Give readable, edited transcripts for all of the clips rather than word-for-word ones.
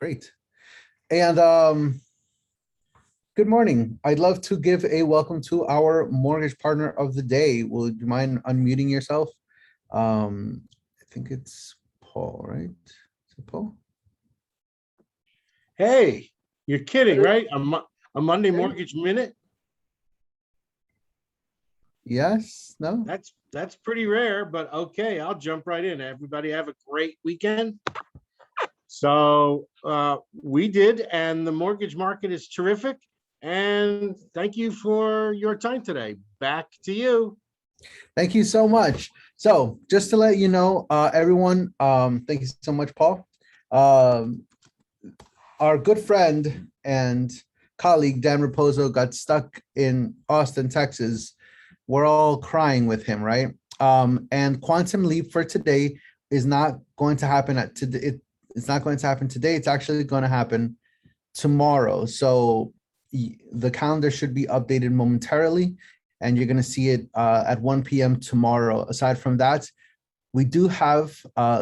Great. And good morning. I'd love to give a welcome to our mortgage partner of the day. Would you mind unmuting yourself? I think it's Paul, right? Is it Paul? Hey, you're kidding, right? A Monday Mortgage Minute? Yes, no? That's pretty rare, but okay, I'll jump right in. Everybody have a great weekend. So we did, and the mortgage market is terrific. And thank you for your time today. Back to you. Thank you so much. So just to let you know, everyone, thank you so much, Paul. Our good friend and colleague, Dan Raposo, got stuck in Austin, Texas. We're all crying with him, right? And Quantum Leap for today is not going to happen it's not going to happen today. It's actually going to happen tomorrow. So the calendar should be updated momentarily, and you're going to see it at 1 p.m. tomorrow. Aside from that, we do have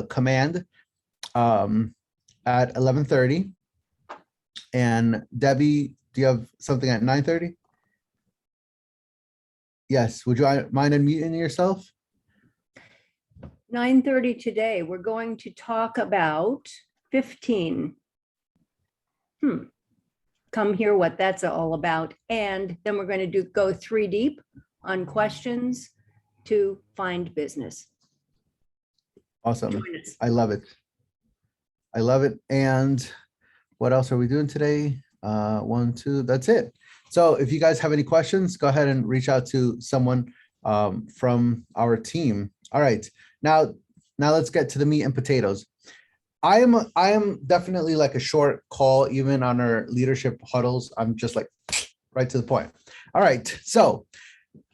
Command at 11:30. And Debbie, do you have something at 9:30? Yes. Would you mind unmuting yourself? 9:30 today, we're going to talk about 15. Come hear what that's all about. And then we're going to go 3 deep on questions to find business. Awesome. Join us. I love it. I love it. And what else are we doing today? 1, 2, that's it. So if you guys have any questions, go ahead and reach out to someone from our team. All right. Now let's get to the meat and potatoes. I am definitely like a short call, even on our leadership huddles. I'm just like right to the point. All right. So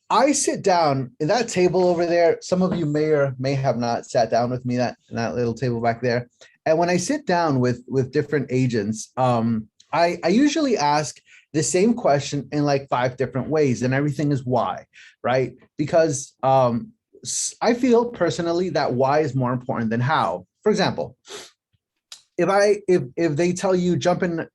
I sit down in that table over there. Some of you may or may have not sat down with me that little table back there. And when I sit down with different agents, I usually ask the same question in like 5 different ways, and everything is why, right? Because I feel personally that why is more important than how. For example, if they tell you jump in,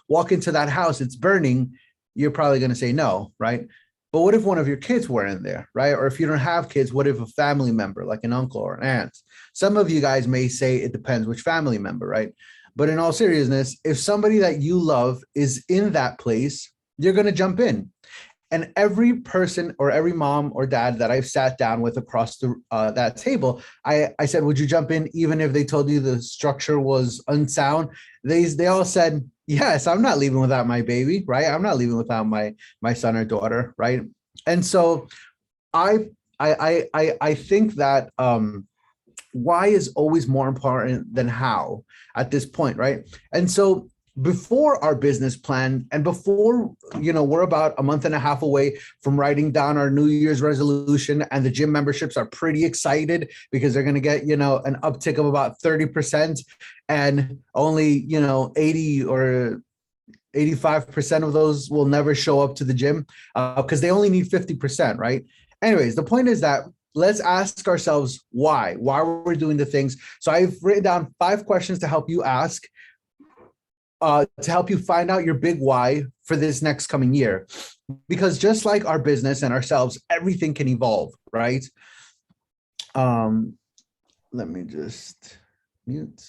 walk into that house, it's burning, you're probably going to say no, right? But what if one of your kids were in there, right? Or if you don't have kids, what if a family member like an uncle or an aunt? Some of you guys may say it depends which family member, right? But in all seriousness, if somebody that you love is in that place, you're going to jump in. And every person or every mom or dad that I've sat down with across that table, I said, would you jump in even if they told you the structure was unsound? They all said, yes, I'm not leaving without my baby, right? I'm not leaving without my son or daughter, right? And so I think that why is always more important than how at this point, right? And so before our business plan and before, we're about a month and a half away from writing down our New Year's resolution, and the gym memberships are pretty excited because they're going to get, an uptick of about 30%, and only, 80 or 85% of those will never show up to the gym because they only need 50%, right? Anyways, the point is that let's ask ourselves why we're doing the things. So I've written down 5 questions to help you ask, to help you find out your big why for this next coming year. Because just like our business and ourselves, everything can evolve, right? Let me just mute.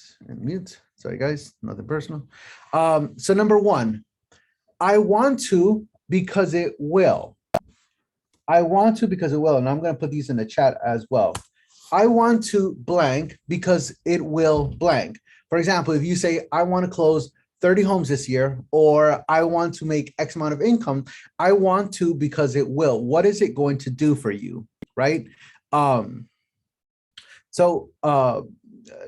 Sorry, guys, nothing personal. So number 1, I want to because it will. I want to because it will, and I'm going to put these in the chat as well. I want to blank because it will blank. For example, if you say, I want to close 30 homes this year, or I want to make X amount of income, I want to because it will. What is it going to do for you, right? So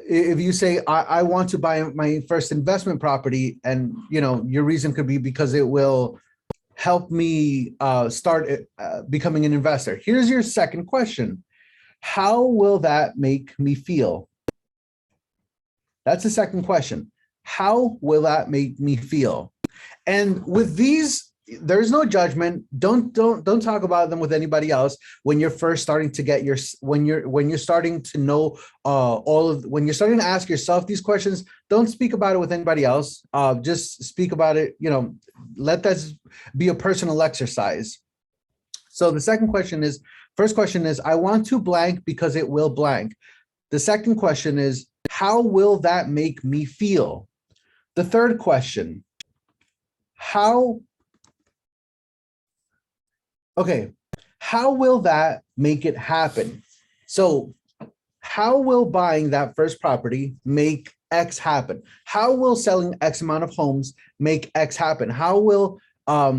if you say, I want to buy my first investment property, and your reason could be because it will help me start becoming an investor. Here's your second question. How will that make me feel? That's the second question. How will that make me feel? And with these there's no judgment. Don't talk about them with anybody else when you're first starting to get your when you're starting to know when you're starting to ask yourself these questions. Don't speak about it with anybody else. Just speak about it. Let that be a personal exercise. So the first question is, I want to blank because it will blank. The second question is, how will that make me feel? The third question, how will that make it happen? So how will buying that first property make X happen? How will selling X amount of homes make X happen? How will a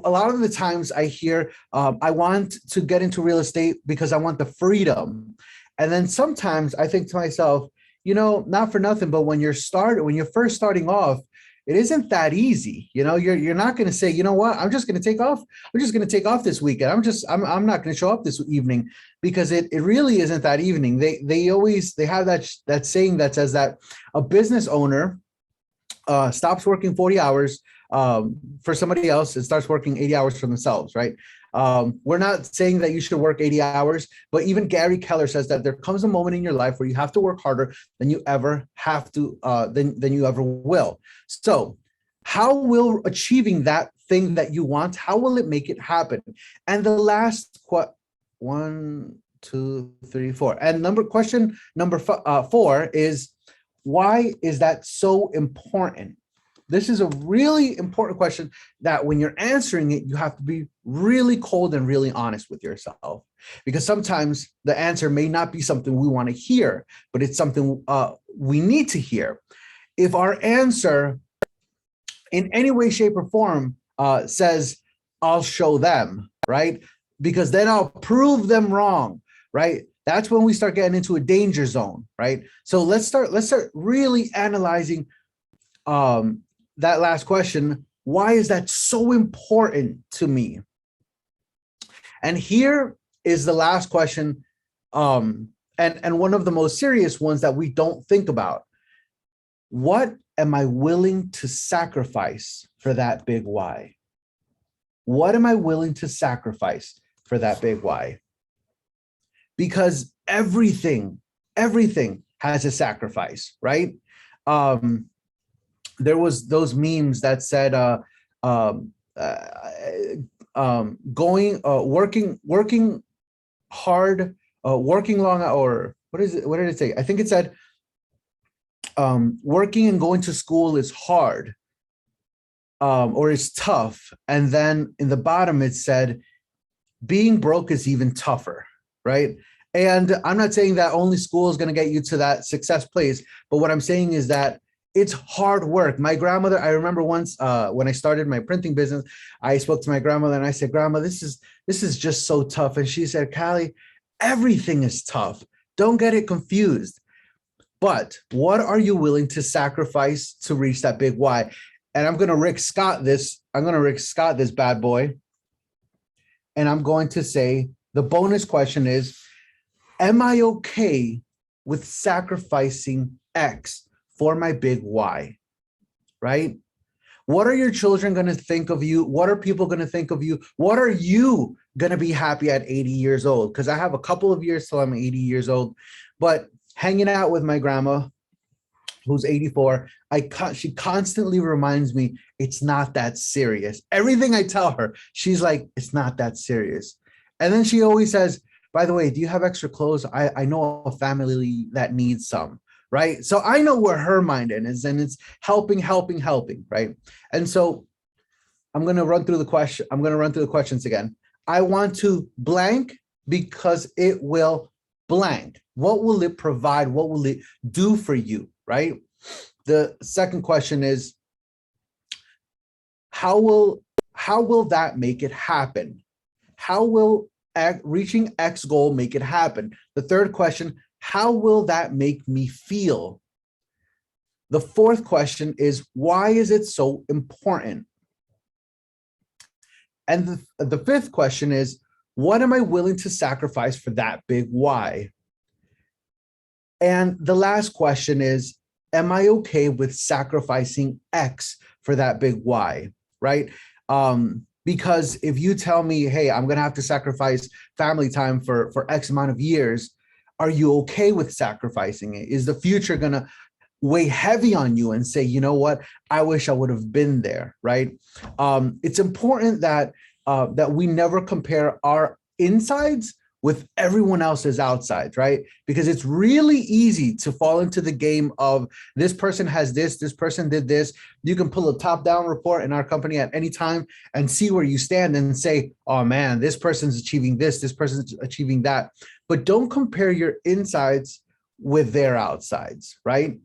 lot of the times I hear, I want to get into real estate because I want the freedom. And then sometimes I think to myself, not for nothing, but when you're first starting off, it isn't that easy. You're not going to say, you know what, I'm just going to take off. I'm just going to take off this weekend. I'm not going to show up this evening, because it really isn't that evening. They have that saying that says that a business owner stops working 40 hours for somebody else and starts working 80 hours for themselves, right? We're not saying that you should work 80 hours, but even Gary Keller says that there comes a moment in your life where you have to work harder than you ever have to, than you ever will. So how will achieving that thing that you want, how will it make it happen? And the last 1, 2, 3, 4. And question number 4 is, why is that so important? This is a really important question that when you're answering it, you have to be really cold and really honest with yourself, because sometimes the answer may not be something we want to hear, but it's something we need to hear. If our answer in any way, shape, or form says, I'll show them, right? Because then I'll prove them wrong, right? That's when we start getting into a danger zone, right? So let's start really analyzing that last question. Why is that so important to me? And here is the last question, and one of the most serious ones that we don't think about. What am I willing to sacrifice for that big why? What am I willing to sacrifice for that big why? Because everything has a sacrifice, right? There was those memes that said, working hard, working long, or what is it? What did it say? I think it said, working and going to school is hard, or is tough. And then in the bottom, it said, being broke is even tougher, right? And I'm not saying that only school is going to get you to that success place, but what I'm saying is that it's hard work. My grandmother, I remember once when I started my printing business, I spoke to my grandmother and I said, Grandma, this is just so tough. And she said, Callie, everything is tough. Don't get it confused. But what are you willing to sacrifice to reach that big why? And I'm going to Rick Scott this bad boy. And I'm going to say, the bonus question is, am I okay with sacrificing X for my big why, right? What are your children going to think of you? What are people going to think of you? What are you going to be happy at 80 years old? Because I have a couple of years till I'm 80 years old, but hanging out with my grandma, who's 84, she constantly reminds me it's not that serious. Everything I tell her, she's like, it's not that serious. And then she always says, by the way, do you have extra clothes? I know a family that needs some. Right. So I know where her mind is, and it's helping, right? And so I'm going to run through the question. I'm going to run through the questions again. I want to blank because it will blank. What will it provide? What will it do for you? Right. The second question is, how will that make it happen? How will reaching X goal make it happen? The third question, how will that make me feel? The fourth question is, why is it so important? And the fifth question is, what am I willing to sacrifice for that big why? And the last question is, am I okay with sacrificing X for that big why, right? Because if you tell me, hey, I'm gonna have to sacrifice family time for X amount of years, are you okay with sacrificing it? Is the future gonna weigh heavy on you and say, you know what, I wish I would have been there, right? It's important that that we never compare our insides with everyone else's outsides, right? Because it's really easy to fall into the game of this person has this person did this. You can pull a top-down report in our company at any time and see where you stand and say, oh man, this person's achieving this person's achieving that. But don't compare your insides with their outsides, right?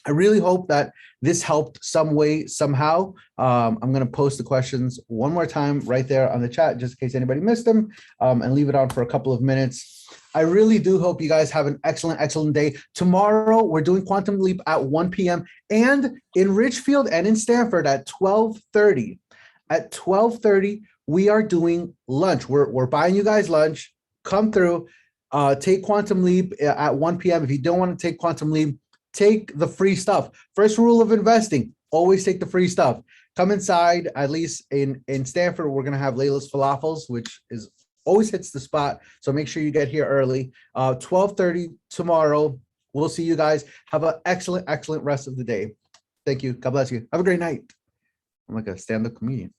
I really hope that this helped some way, somehow. I'm going to post the questions one more time right there on the chat, just in case anybody missed them, and leave it on for a couple of minutes. I really do hope you guys have an excellent, excellent day. Tomorrow, we're doing Quantum Leap at 1 p.m. and in Richfield and in Stanford at 12:30. At 12:30, we are doing lunch. We're buying you guys lunch. Come through, take Quantum Leap at 1 p.m. If you don't want to take Quantum Leap, take the free stuff. First rule of investing, always take the free stuff. Come inside, at least in Stanford, we're gonna have Layla's Falafels, which is always hits the spot. So make sure you get here early. 12:30 tomorrow. We'll see you guys. Have an excellent, excellent rest of the day. Thank you. God bless you. Have a great night. I'm like a stand-up comedian.